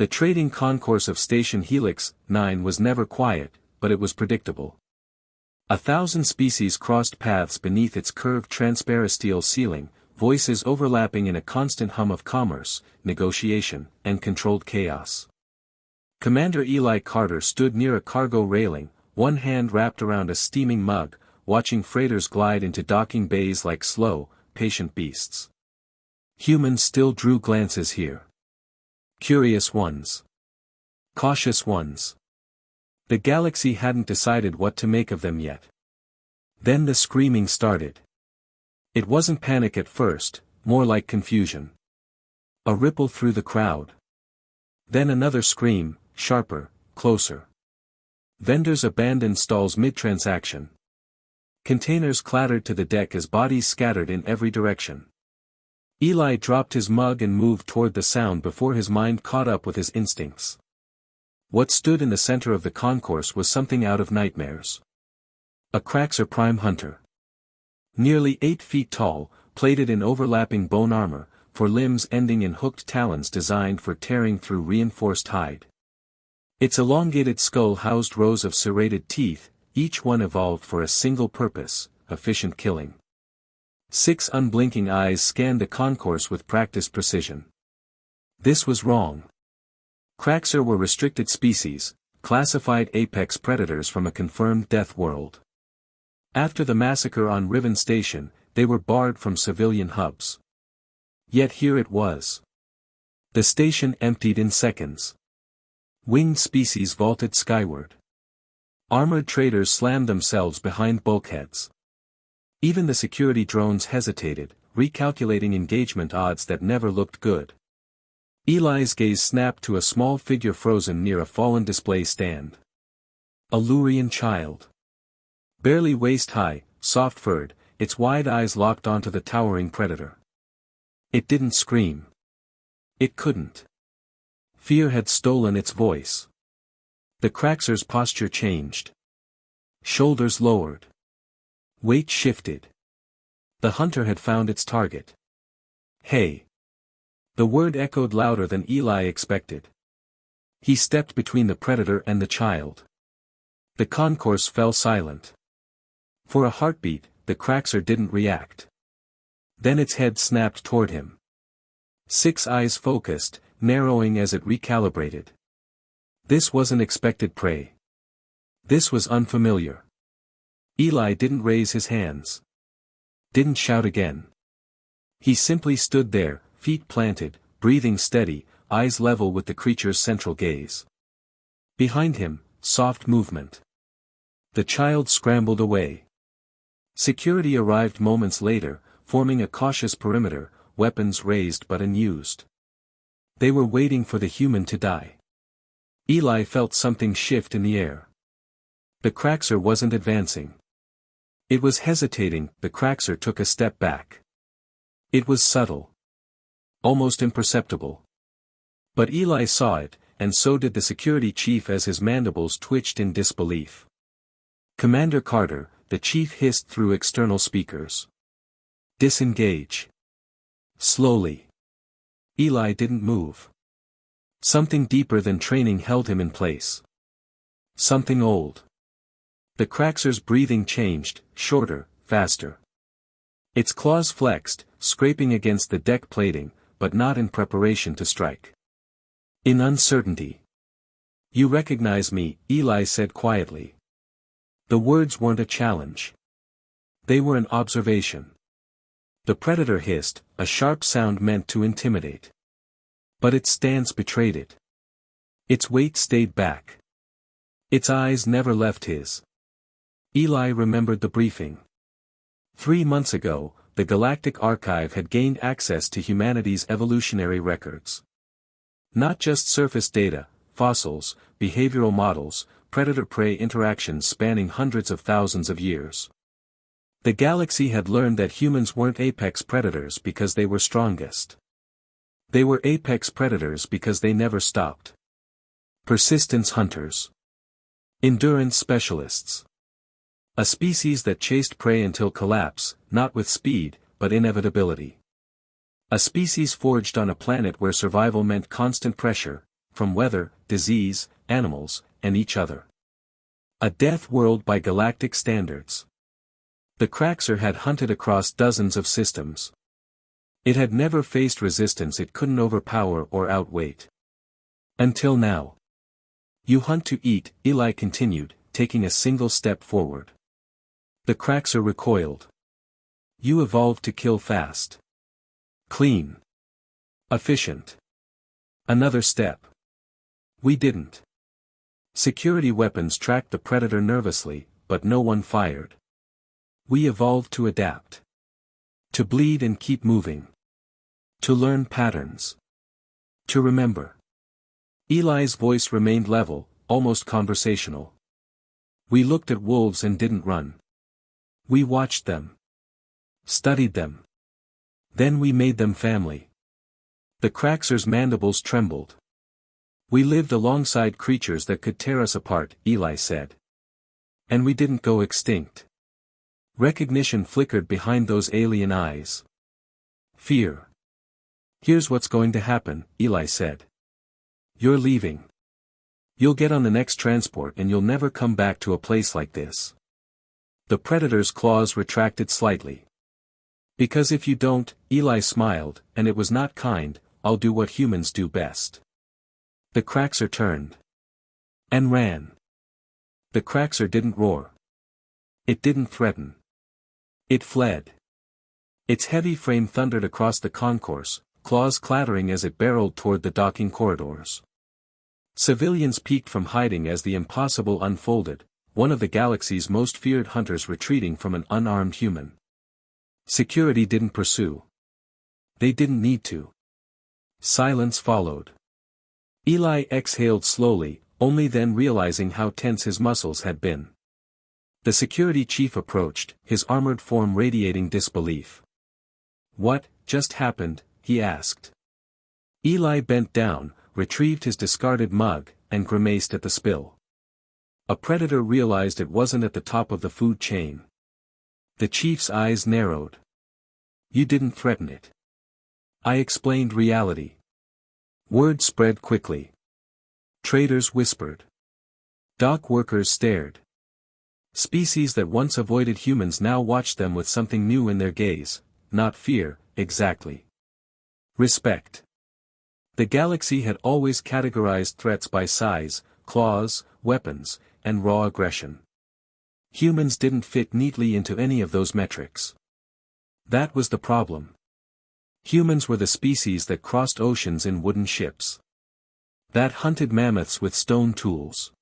The trading concourse of Station Helix 9 was never quiet, but it was predictable. 1,000 species crossed paths beneath its curved transparisteel ceiling, voices overlapping in a constant hum of commerce, negotiation, and controlled chaos. Commander Eli Carter stood near a cargo railing, one hand wrapped around a steaming mug, watching freighters glide into docking bays like slow, patient beasts. Humans still drew glances here. Curious ones. Cautious ones. The galaxy hadn't decided what to make of them yet. Then the screaming started. It wasn't panic at first, more like confusion. A ripple through the crowd. Then another scream, sharper, closer. Vendors abandoned stalls mid-transaction. Containers clattered to the deck as bodies scattered in every direction. Eli dropped his mug and moved toward the sound before his mind caught up with his instincts. What stood in the center of the concourse was something out of nightmares. A Craxer Prime Hunter. Nearly 8 feet tall, plated in overlapping bone armor, for limbs ending in hooked talons designed for tearing through reinforced hide. Its elongated skull housed rows of serrated teeth, each one evolved for a single purpose, efficient killing. 6 unblinking eyes scanned the concourse with practiced precision. This was wrong. Craxer were restricted species, classified apex predators from a confirmed death world. After the massacre on Riven Station, they were barred from civilian hubs. Yet here it was. The station emptied in seconds. Winged species vaulted skyward. Armored traders slammed themselves behind bulkheads. Even the security drones hesitated, recalculating engagement odds that never looked good. Eli's gaze snapped to a small figure frozen near a fallen display stand. A Lurian child. Barely waist-high, soft-furred, its wide eyes locked onto the towering predator. It didn't scream. It couldn't. Fear had stolen its voice. The Craxer's posture changed. Shoulders lowered. Weight shifted. The hunter had found its target. Hey! The word echoed louder than Eli expected. He stepped between the predator and the child. The concourse fell silent. For a heartbeat, the Craxer didn't react. Then its head snapped toward him. 6 eyes focused, narrowing as it recalibrated. This wasn't expected prey. This was unfamiliar. Eli didn't raise his hands. Didn't shout again. He simply stood there, feet planted, breathing steady, eyes level with the creature's central gaze. Behind him, soft movement. The child scrambled away. Security arrived moments later, forming a cautious perimeter, weapons raised but unused. They were waiting for the human to die. Eli felt something shift in the air. The Craxer wasn't advancing. It was hesitating. The Craxer took a step back. It was subtle. Almost imperceptible. But Eli saw it, and so did the security chief as his mandibles twitched in disbelief. "Commander Carter," the chief hissed through external speakers. "Disengage." Slowly. Eli didn't move. Something deeper than training held him in place. Something old. The Craxer's breathing changed, shorter, faster. Its claws flexed, scraping against the deck plating, but not in preparation to strike. In uncertainty. "You recognize me," Eli said quietly. The words weren't a challenge. They were an observation. The predator hissed, a sharp sound meant to intimidate. But its stance betrayed it. Its weight stayed back. Its eyes never left his. Eli remembered the briefing. 3 months ago, the Galactic Archive had gained access to humanity's evolutionary records. Not just surface data, fossils, behavioral models, predator-prey interactions spanning hundreds of thousands of years. The galaxy had learned that humans weren't apex predators because they were strongest. They were apex predators because they never stopped. Persistence hunters. Endurance specialists. A species that chased prey until collapse, not with speed, but inevitability. A species forged on a planet where survival meant constant pressure, from weather, disease, animals, and each other. A death world by galactic standards. The Craxer had hunted across dozens of systems. It had never faced resistance it couldn't overpower or outweight. Until now. You hunt to eat, Eli continued, taking a single step forward. The Craxer recoiled. You evolved to kill fast. Clean. Efficient. Another step. We didn't. Security weapons tracked the predator nervously, but no one fired. We evolved to adapt. To bleed and keep moving. To learn patterns. To remember. Eli's voice remained level, almost conversational. We looked at wolves and didn't run. We watched them. Studied them. Then we made them family. The Craxer's mandibles trembled. We lived alongside creatures that could tear us apart, Eli said. And we didn't go extinct. Recognition flickered behind those alien eyes. Fear. Here's what's going to happen, Eli said. You're leaving. You'll get on the next transport and you'll never come back to a place like this. The predator's claws retracted slightly. Because if you don't, Eli smiled, and it was not kind, I'll do what humans do best. The Craxer turned. And ran. The Craxer didn't roar. It didn't threaten. It fled. Its heavy frame thundered across the concourse, claws clattering as it barreled toward the docking corridors. Civilians peeked from hiding as the impossible unfolded, one of the galaxy's most feared hunters retreating from an unarmed human. Security didn't pursue. They didn't need to. Silence followed. Eli exhaled slowly, only then realizing how tense his muscles had been. The security chief approached, his armored form radiating disbelief. What just happened? He asked. Eli bent down, retrieved his discarded mug, and grimaced at the spill. A predator realized it wasn't at the top of the food chain. The chief's eyes narrowed. You didn't threaten it. I explained reality. Word spread quickly. Traders whispered. Dock workers stared. Species that once avoided humans now watched them with something new in their gaze, not fear, exactly. Respect. The galaxy had always categorized threats by size, claws, weapons, and raw aggression. Humans didn't fit neatly into any of those metrics. That was the problem. Humans were the species that crossed oceans in wooden ships. That hunted mammoths with stone tools.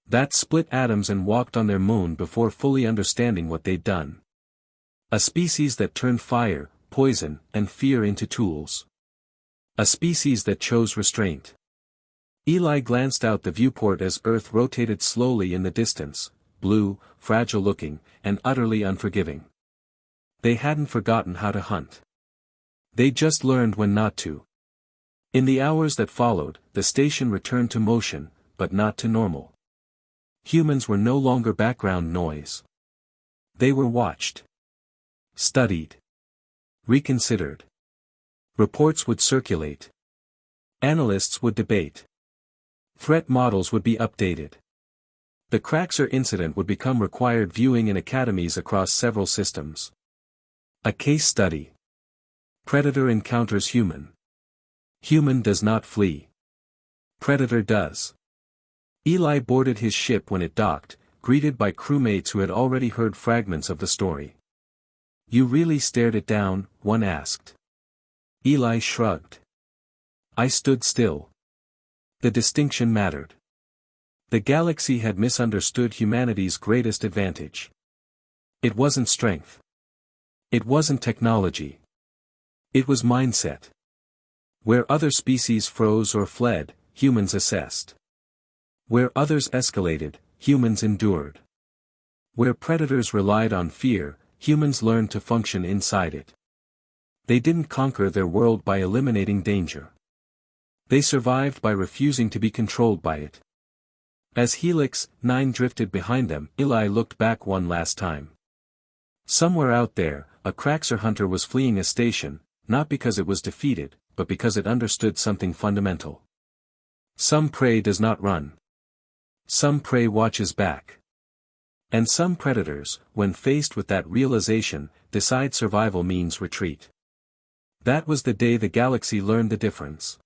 That split atoms and walked on their moon before fully understanding what they'd done. A species that turned fire, poison, and fear into tools. A species that chose restraint. Eli glanced out the viewport as Earth rotated slowly in the distance, blue, fragile-looking, and utterly unforgiving. They hadn't forgotten how to hunt. They just learned when not to. In the hours that followed, the station returned to motion, but not to normal. Humans were no longer background noise. They were watched. Studied. Reconsidered. Reports would circulate. Analysts would debate. Threat models would be updated. The Craxer incident would become required viewing in academies across several systems. A case study. Predator encounters human. Human does not flee. Predator does. Eli boarded his ship when it docked, greeted by crewmates who had already heard fragments of the story. You really stared it down, one asked. Eli shrugged. I stood still. The distinction mattered. The galaxy had misunderstood humanity's greatest advantage. It wasn't strength. It wasn't technology. It was mindset. Where other species froze or fled, humans assessed. Where others escalated, humans endured. Where predators relied on fear, humans learned to function inside it. They didn't conquer their world by eliminating danger. They survived by refusing to be controlled by it. As Helix 9 drifted behind them, Eli looked back one last time. Somewhere out there, a Craxer hunter was fleeing a station, not because it was defeated, but because it understood something fundamental. Some prey does not run. Some prey watches back. And some predators, when faced with that realization, decide survival means retreat. That was the day the galaxy learned the difference.